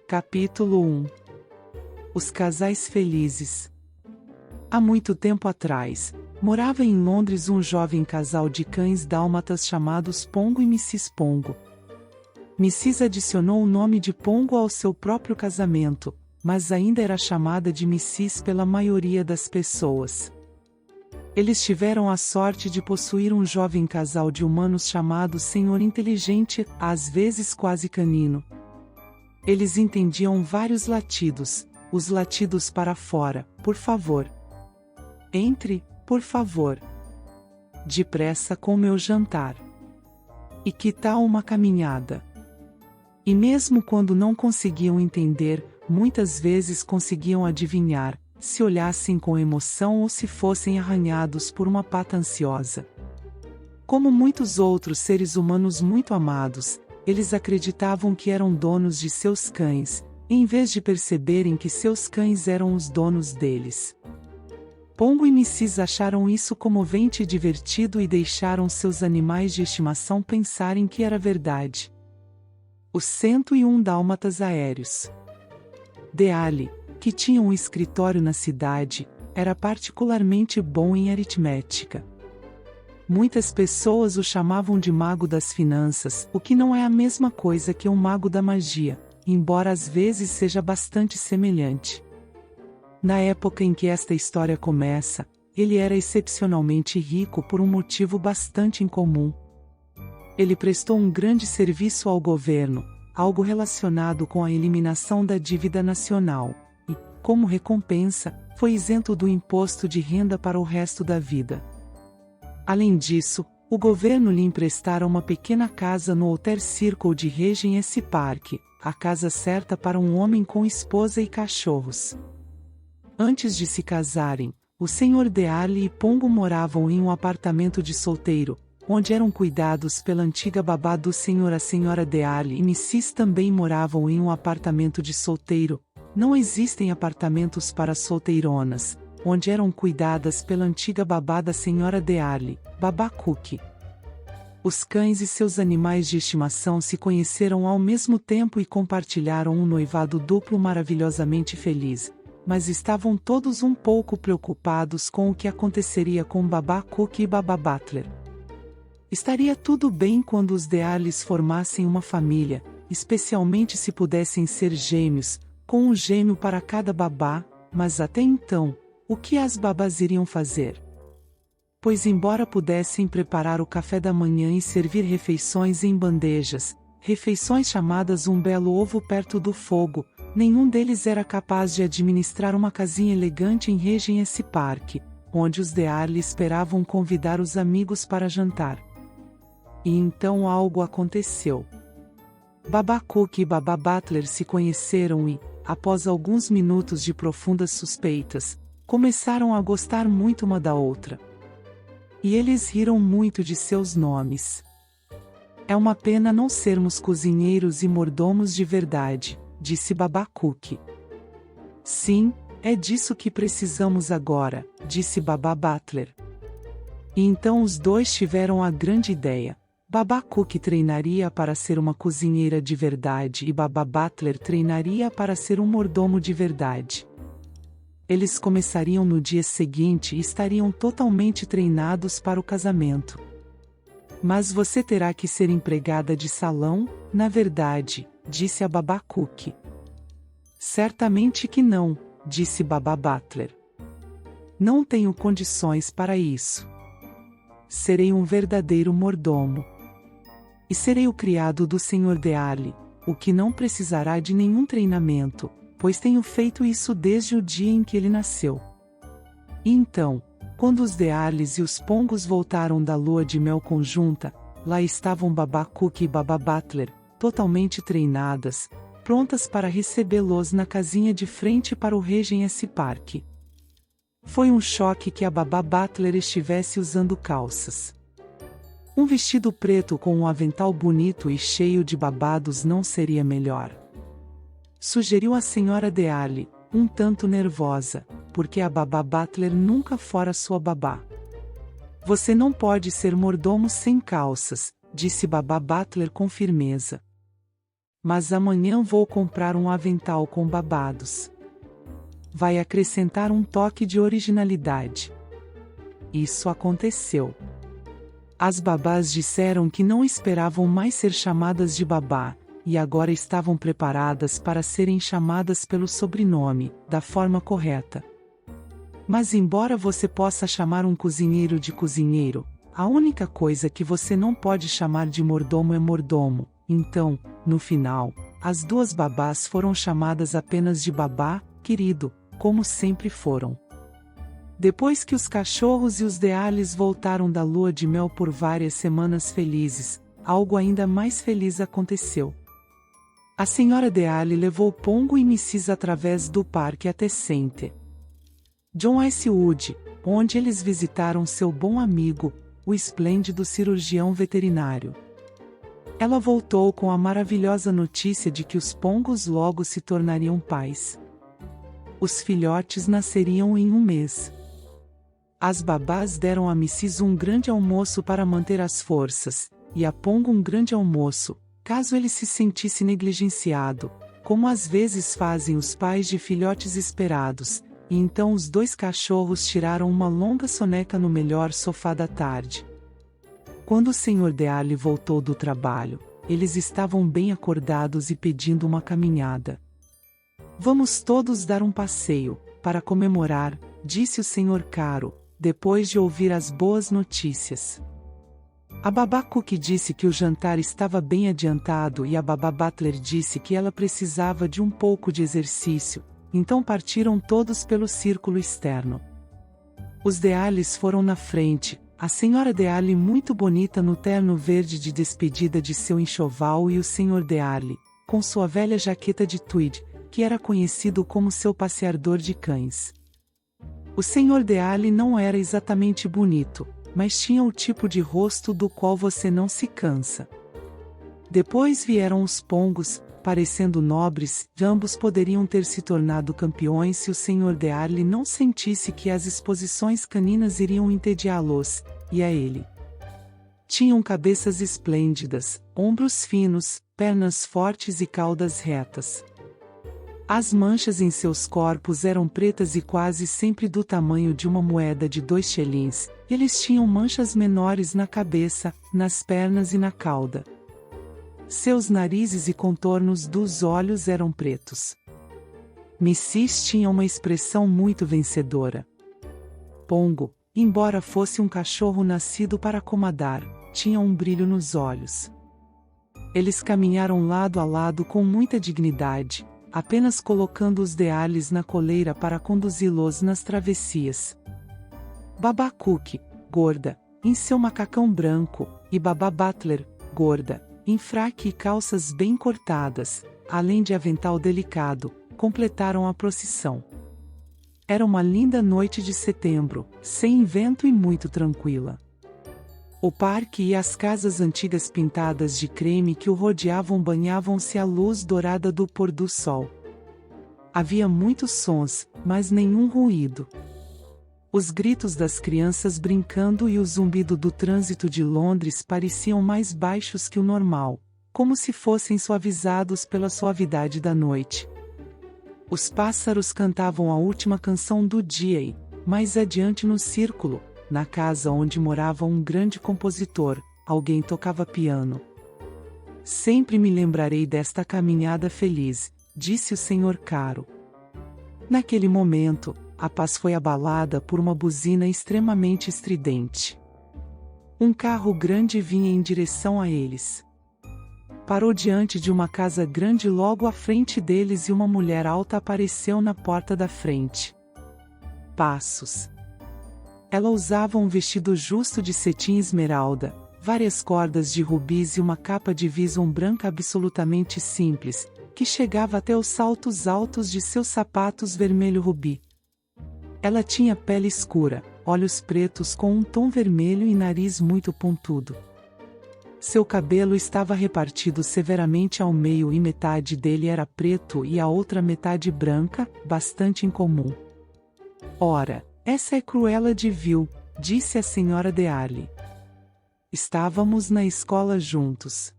Capítulo 1. Os casais felizes. Há muito tempo atrás, morava em Londres um jovem casal de cães dálmatas chamados Pongo e Mrs. Pongo. Mrs. adicionou o nome de Pongo ao seu próprio casamento, mas ainda era chamada de Mrs. pela maioria das pessoas. Eles tiveram a sorte de possuir um jovem casal de humanos chamado Senhor Inteligente, às vezes quase canino. Eles entendiam vários latidos, os latidos para fora, por favor. Entre, por favor. Depressa com meu jantar. E que tal uma caminhada? E mesmo quando não conseguiam entender, muitas vezes conseguiam adivinhar, se olhassem com emoção ou se fossem arranhados por uma pata ansiosa. Como muitos outros seres humanos muito amados, eles acreditavam que eram donos de seus cães, em vez de perceberem que seus cães eram os donos deles. Pongo e Mrs. acharam isso comovente e divertido e deixaram seus animais de estimação pensarem que era verdade. Os 101 dálmatas aéreos. Deali, que tinha um escritório na cidade, era particularmente bom em aritmética. Muitas pessoas o chamavam de mago das finanças, o que não é a mesma coisa que um mago da magia, embora às vezes seja bastante semelhante. Na época em que esta história começa, ele era excepcionalmente rico por um motivo bastante incomum. Ele prestou um grande serviço ao governo, algo relacionado com a eliminação da dívida nacional, e, como recompensa, foi isento do imposto de renda para o resto da vida. Além disso, o governo lhe emprestara uma pequena casa no Hotel Circle de Regent's Park, a casa certa para um homem com esposa e cachorros. Antes de se casarem, o Sr. Deali e Pongo moravam em um apartamento de solteiro, onde eram cuidados pela antiga babá do senhor. A Sra. Deali e Mrs. também moravam em um apartamento de solteiro. Não existem apartamentos para solteironas, onde eram cuidadas pela antiga babá da Sra. Deali, Babá Cookie. Os cães e seus animais de estimação se conheceram ao mesmo tempo e compartilharam um noivado duplo maravilhosamente feliz, mas estavam todos um pouco preocupados com o que aconteceria com Babá Cookie e Babá Butler. Estaria tudo bem quando os Dearlys formassem uma família, especialmente se pudessem ser gêmeos, com um gêmeo para cada babá, mas até então, o que as babás iriam fazer? Pois embora pudessem preparar o café da manhã e servir refeições em bandejas, refeições chamadas um belo ovo perto do fogo, nenhum deles era capaz de administrar uma casinha elegante em Regent's Park, onde os Dearly esperavam convidar os amigos para jantar. E então algo aconteceu. Babá Cookie e Babá Butler se conheceram e, após alguns minutos de profundas suspeitas, começaram a gostar muito uma da outra. E eles riram muito de seus nomes. É uma pena não sermos cozinheiros e mordomos de verdade, disse Babá Cookie. Sim, é disso que precisamos agora, disse Babá Butler. E então os dois tiveram a grande ideia. Babá Cookie treinaria para ser uma cozinheira de verdade e Babá Butler treinaria para ser um mordomo de verdade. Eles começariam no dia seguinte e estariam totalmente treinados para o casamento. Mas você terá que ser empregada de salão, na verdade, disse a Babá Cookie. Certamente que não, disse Babá Butler. Não tenho condições para isso. Serei um verdadeiro mordomo. E serei o criado do Sr. Dearly, o que não precisará de nenhum treinamento, pois tenho feito isso desde o dia em que ele nasceu. E então, quando os Dearlys e os Pongos voltaram da lua de mel conjunta, lá estavam Babá Cookie e Babá Butler, totalmente treinadas, prontas para recebê-los na casinha de frente para o Regent's Park. Foi um choque que a Babá Butler estivesse usando calças. Um vestido preto com um avental bonito e cheio de babados não seria melhor? Sugeriu a Sra. Dearly, um tanto nervosa, porque a Babá Butler nunca fora sua babá. Você não pode ser mordomo sem calças, disse Babá Butler com firmeza. Mas amanhã vou comprar um avental com babados. Vai acrescentar um toque de originalidade. Isso aconteceu. As babás disseram que não esperavam mais ser chamadas de babá, e agora estavam preparadas para serem chamadas pelo sobrenome, da forma correta. Mas embora você possa chamar um cozinheiro de cozinheiro, a única coisa que você não pode chamar de mordomo é mordomo. Então, no final, as duas babás foram chamadas apenas de babá, querido, como sempre foram. Depois que os cachorros e os Dealles voltaram da lua de mel por várias semanas felizes, algo ainda mais feliz aconteceu. A senhora Deallie levou Pongo e Mrs. através do parque até St. John Icewood, onde eles visitaram seu bom amigo, o esplêndido cirurgião veterinário. Ela voltou com a maravilhosa notícia de que os pongos logo se tornariam pais. Os filhotes nasceriam em um mês. As babás deram a Mrs. um grande almoço para manter as forças, e a Pongo um grande almoço, caso ele se sentisse negligenciado, como às vezes fazem os pais de filhotes esperados, e então os dois cachorros tiraram uma longa soneca no melhor sofá da tarde. Quando o Sr. Deallie voltou do trabalho, eles estavam bem acordados e pedindo uma caminhada. Vamos todos dar um passeio, para comemorar, disse o Sr. Caro, depois de ouvir as boas notícias. A babá Cookie disse que o jantar estava bem adiantado e a babá Butler disse que ela precisava de um pouco de exercício, então partiram todos pelo círculo externo. Os Dealles foram na frente, a senhora Deallie muito bonita no terno verde de despedida de seu enxoval e o Sr. Deallie, com sua velha jaqueta de tweed, que era conhecido como seu passeador de cães. O Sr. Deallie não era exatamente bonito, mas tinha o tipo de rosto do qual você não se cansa. Depois vieram os pongos, parecendo nobres, e ambos poderiam ter se tornado campeões se o Sr. Deallie não sentisse que as exposições caninas iriam entediá-los, e a ele. Tinham cabeças esplêndidas, ombros finos, pernas fortes e caudas retas. As manchas em seus corpos eram pretas e quase sempre do tamanho de uma moeda de 2 shillings, e eles tinham manchas menores na cabeça, nas pernas e na cauda. Seus narizes e contornos dos olhos eram pretos. Mrs. tinha uma expressão muito vencedora. Pongo, embora fosse um cachorro nascido para acomodar, tinha um brilho nos olhos. Eles caminharam lado a lado com muita dignidade, apenas colocando os Dealles na coleira para conduzi-los nas travessias. Babá Cookie, gorda, em seu macacão branco, e babá Butler, gorda, em fraque e calças bem cortadas, além de avental delicado, completaram a procissão. Era uma linda noite de setembro, sem vento e muito tranquila. O parque e as casas antigas pintadas de creme que o rodeavam banhavam-se à luz dourada do pôr do sol. Havia muitos sons, mas nenhum ruído. Os gritos das crianças brincando e o zumbido do trânsito de Londres pareciam mais baixos que o normal, como se fossem suavizados pela suavidade da noite. Os pássaros cantavam a última canção do dia e, mais adiante no círculo, na casa onde morava um grande compositor, alguém tocava piano. Sempre me lembrarei desta caminhada feliz, disse o Sr. Caro. Naquele momento, a paz foi abalada por uma buzina extremamente estridente. Um carro grande vinha em direção a eles. Parou diante de uma casa grande logo à frente deles e uma mulher alta apareceu na porta da frente. Passos. Ela usava um vestido justo de cetim esmeralda, várias cordas de rubis e uma capa de visão branca absolutamente simples, que chegava até os saltos altos de seus sapatos vermelho rubi. Ela tinha pele escura, olhos pretos com um tom vermelho e nariz muito pontudo. Seu cabelo estava repartido severamente ao meio e metade dele era preto e a outra metade branca, bastante incomum. Ora, essa é Cruella de Vil, disse a senhora Deallie. Estávamos na escola juntos.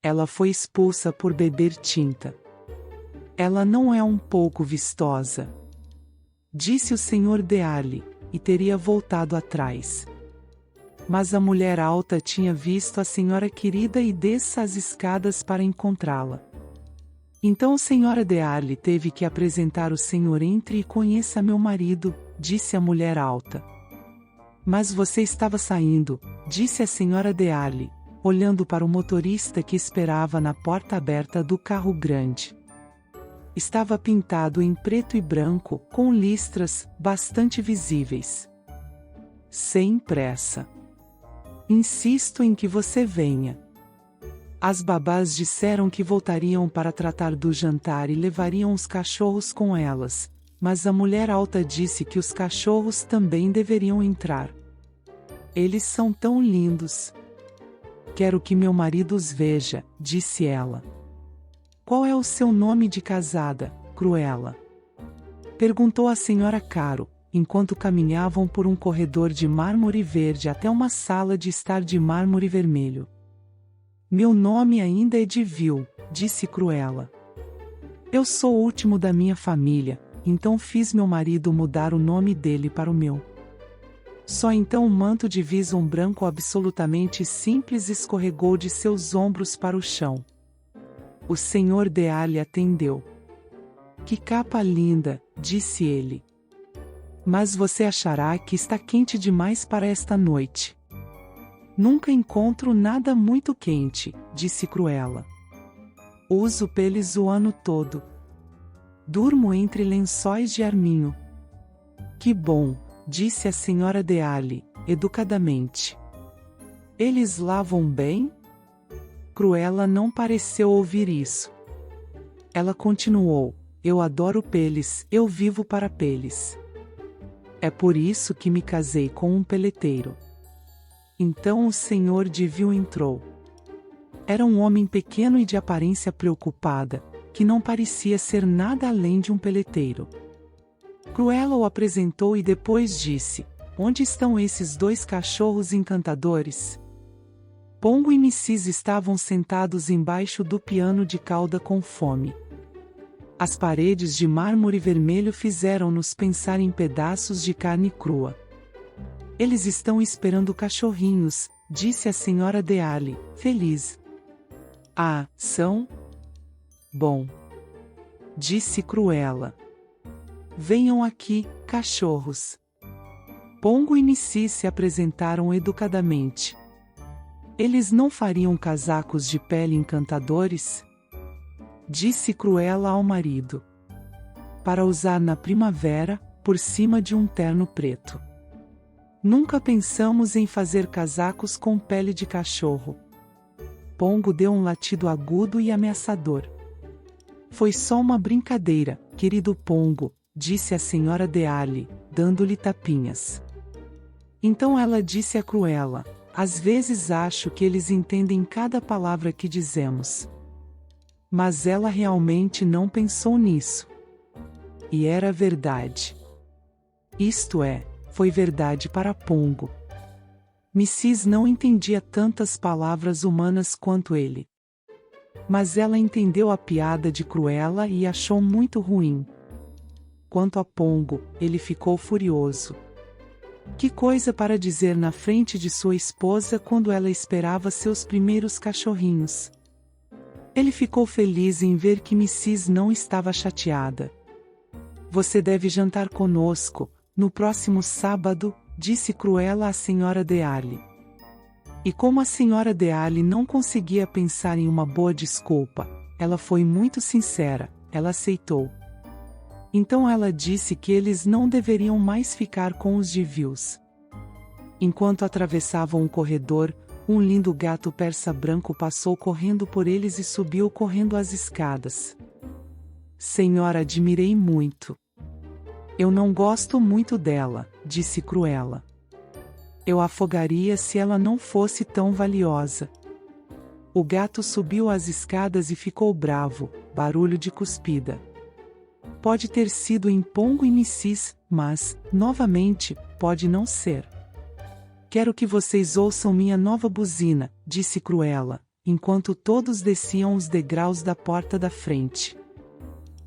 Ela foi expulsa por beber tinta. Ela não é um pouco vistosa, disse o Sr. Dearly, e teria voltado atrás. Mas a mulher alta tinha visto a senhora querida e desça as escadas para encontrá-la. Então a senhora Dearly teve que apresentar o senhor. Entre e conheça meu marido, disse a mulher alta. Mas você estava saindo, disse a senhora Dearly, olhando para o motorista que esperava na porta aberta do carro grande. Estava pintado em preto e branco, com listras bastante visíveis. Sem pressa. Insisto em que você venha. As babás disseram que voltariam para tratar do jantar e levariam os cachorros com elas, mas a mulher alta disse que os cachorros também deveriam entrar. Eles são tão lindos. Quero que meu marido os veja, disse ela. Qual é o seu nome de casada, Cruella? Perguntou a senhora Caro, enquanto caminhavam por um corredor de mármore verde até uma sala de estar de mármore vermelho. Meu nome ainda é Devil, disse Cruella. Eu sou o último da minha família, então fiz meu marido mudar o nome dele para o meu. Só então o manto de visão branco absolutamente simples escorregou de seus ombros para o chão. O Sr. Dearly atendeu. Que capa linda, disse ele. Mas você achará que está quente demais para esta noite. Nunca encontro nada muito quente, disse Cruella. Uso peles o ano todo. Durmo entre lençóis de arminho. Que bom, disse a senhora Dearly, educadamente. Eles lavam bem? Cruella não pareceu ouvir isso. Ela continuou, eu adoro peles, eu vivo para peles. É por isso que me casei com um peleteiro. Então o Sr. Devil entrou. Era um homem pequeno e de aparência preocupada, que não parecia ser nada além de um peleteiro. Cruella o apresentou e depois disse, onde estão esses dois cachorros encantadores? Pongo e Mrs. estavam sentados embaixo do piano de cauda com fome. As paredes de mármore vermelho fizeram-nos pensar em pedaços de carne crua. Eles estão esperando cachorrinhos, disse a senhora Dearly, feliz. Ah, são? Bom. Disse Cruella. Venham aqui, cachorros. Pongo e Mrs. se apresentaram educadamente. Eles não fariam casacos de pele encantadores? Disse Cruella ao marido. Para usar na primavera, por cima de um terno preto. Nunca pensamos em fazer casacos com pele de cachorro. Pongo deu um latido agudo e ameaçador. Foi só uma brincadeira, querido Pongo, disse a senhora Dearly, dando-lhe tapinhas. Então ela disse a Cruella, às vezes acho que eles entendem cada palavra que dizemos. Mas ela realmente não pensou nisso. E era verdade. Isto é, foi verdade para Pongo. Mrs. não entendia tantas palavras humanas quanto ele. Mas ela entendeu a piada de Cruella e achou muito ruim. Quanto a Pongo, ele ficou furioso. Que coisa para dizer na frente de sua esposa quando ela esperava seus primeiros cachorrinhos. Ele ficou feliz em ver que Mrs. não estava chateada. Você deve jantar conosco, no próximo sábado, disse Cruella à senhora Dearly. E como a senhora Dearly não conseguia pensar em uma boa desculpa, ela foi muito sincera, ela aceitou. Então ela disse que eles não deveriam mais ficar com os Devils. Enquanto atravessavam o corredor, um lindo gato persa branco passou correndo por eles e subiu correndo as escadas. Senhora, admirei muito. Eu não gosto muito dela, disse Cruella. Eu a afogaria se ela não fosse tão valiosa. O gato subiu as escadas e ficou bravo, barulho de cuspida. Pode ter sido em Pongo e Mrs., mas, novamente, pode não ser. Quero que vocês ouçam minha nova buzina, disse Cruella, enquanto todos desciam os degraus da porta da frente.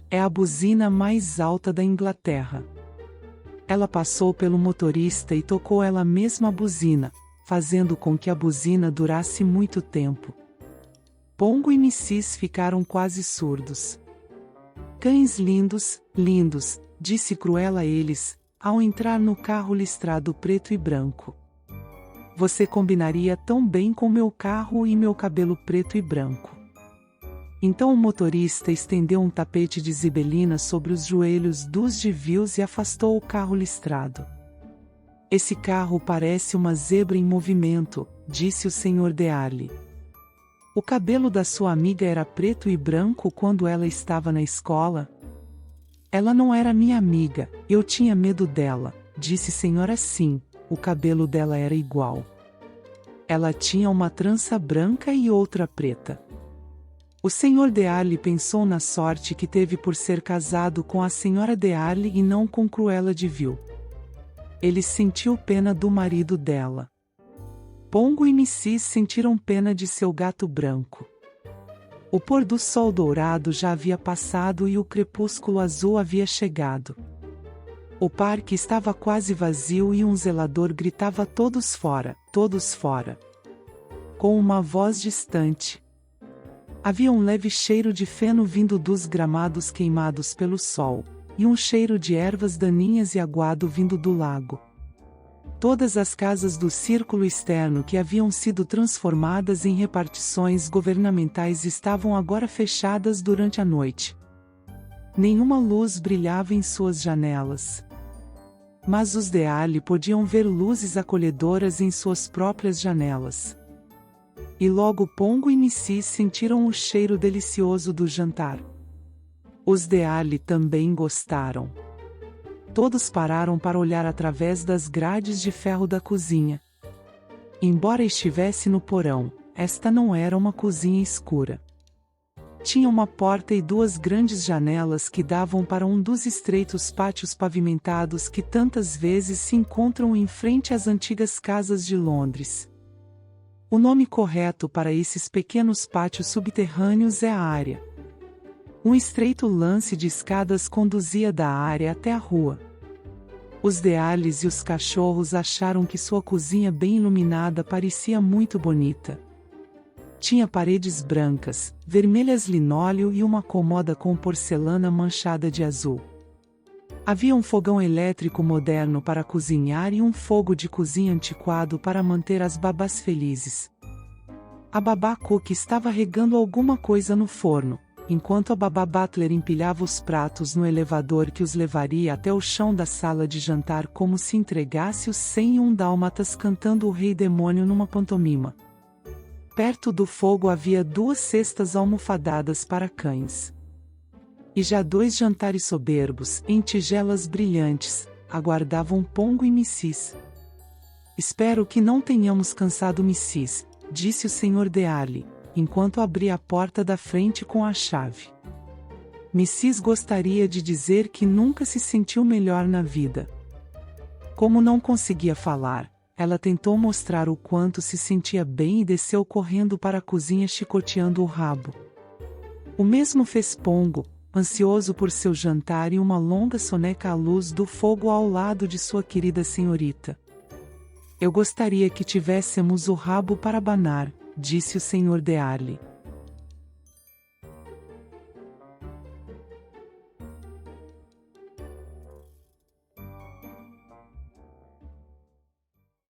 É a buzina mais alta da Inglaterra. Ela passou pelo motorista e tocou ela mesma a buzina, fazendo com que a buzina durasse muito tempo. Pongo e Mrs. ficaram quase surdos. Cães lindos, lindos, disse Cruella a eles, ao entrar no carro listrado preto e branco. Você combinaria tão bem com meu carro e meu cabelo preto e branco. Então o motorista estendeu um tapete de zibelina sobre os joelhos dos Devilles e afastou o carro listrado. Esse carro parece uma zebra em movimento, disse o Sr. Darley. O cabelo da sua amiga era preto e branco quando ela estava na escola? Ela não era minha amiga, eu tinha medo dela, disse Sra. Sim, o cabelo dela era igual. Ela tinha uma trança branca e outra preta. O Sr. Darley pensou na sorte que teve por ser casado com a Sra. Darley e não com Cruella de Vil. Ele sentiu pena do marido dela. Pongo e Mrs. sentiram pena de seu gato branco. O pôr do sol dourado já havia passado e o crepúsculo azul havia chegado. O parque estava quase vazio e um zelador gritava todos fora, com uma voz distante. Havia um leve cheiro de feno vindo dos gramados queimados pelo sol, e um cheiro de ervas daninhas e aguado vindo do lago. Todas as casas do círculo externo que haviam sido transformadas em repartições governamentais estavam agora fechadas durante a noite. Nenhuma luz brilhava em suas janelas. Mas os Darley podiam ver luzes acolhedoras em suas próprias janelas. E logo Pongo e Mrs. sentiram o cheiro delicioso do jantar. Os Darley também gostaram. Todos pararam para olhar através das grades de ferro da cozinha. Embora estivesse no porão, esta não era uma cozinha escura. Tinha uma porta e duas grandes janelas que davam para um dos estreitos pátios pavimentados que tantas vezes se encontram em frente às antigas casas de Londres. O nome correto para esses pequenos pátios subterrâneos é a área. Um estreito lance de escadas conduzia da área até a rua. Os Darleys e os cachorros acharam que sua cozinha bem iluminada parecia muito bonita. Tinha paredes brancas, vermelhas linóleo e uma cômoda com porcelana manchada de azul. Havia um fogão elétrico moderno para cozinhar e um fogo de cozinha antiquado para manter as babás felizes. A babá Cook estava regando alguma coisa no forno, enquanto a babá Butler empilhava os pratos no elevador que os levaria até o chão da sala de jantar como se entregasse os 101 dálmatas cantando o Rei Demônio numa pantomima. Perto do fogo havia 2 cestas almofadadas para cães. E já 2 jantares soberbos, em tigelas brilhantes, aguardavam Pongo e Mrs. Espero que não tenhamos cansado Mrs., disse o Sr. Darley, enquanto abria a porta da frente com a chave. Mrs. gostaria de dizer que nunca se sentiu melhor na vida. Como não conseguia falar, ela tentou mostrar o quanto se sentia bem e desceu correndo para a cozinha chicoteando o rabo. O mesmo fez Pongo, ansioso por seu jantar e uma longa soneca à luz do fogo ao lado de sua querida senhorita. Eu gostaria que tivéssemos o rabo para abanar, disse o Sr. Darley.